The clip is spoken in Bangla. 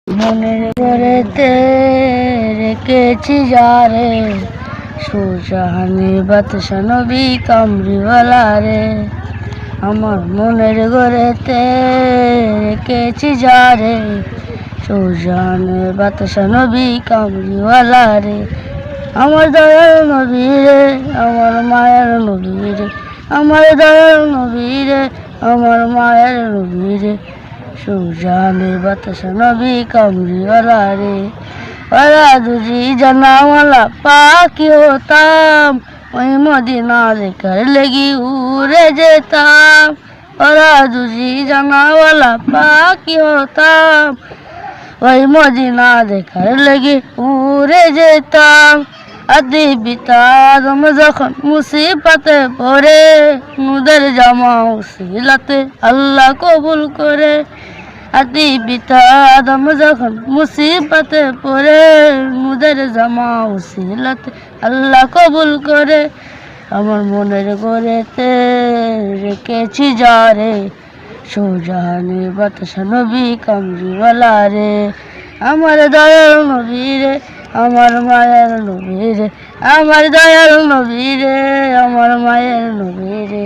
মনের ঘরেতে রেখেছি যারে, সুজাহানি বাদশা নবী কামরিওয়ালা রে। আমার মনের ঘরেতে রেখেছি যারে, সুজাহানি বাদশা নবী কামরিওয়ালা রে। আমার দয়াল নবী রে, আমার মায়ের নবী রে, আমার দয়াল নবী রে, আমার মায়ের নবী রে। সুজানে বাতাসা নবী কামরিওয়ালা রে। ওরা দুজি জানাওয়ালা পাখি হতাম, ওই মদিনা দেখার লেগে উড়ে যেতাম। ওরা দুজি জানাওয়ালা পাখি হতাম, ওই মদিনা দেখার লেগে উড়ে যেতাম। আদি পিতা আদম যখন মুসিবতে পড়ে, মুদের জামা উসিলাতে আল্লাহ কবুল করে। আদি পিতা আদম যখন মুসিবতে পড়ে, মুদের জামা উসিলাতে আল্লাহ কবুল করে। আমার মনের ঘরেতে রেখেছি যারে, সুজাহানি বাদশা নবী কামরিওয়ালা রে। আমার দয়াল নবী রে, আমার মায়ের নবী রে, আমার দয়াল নবী রে, আমার মায়ের নবী রে।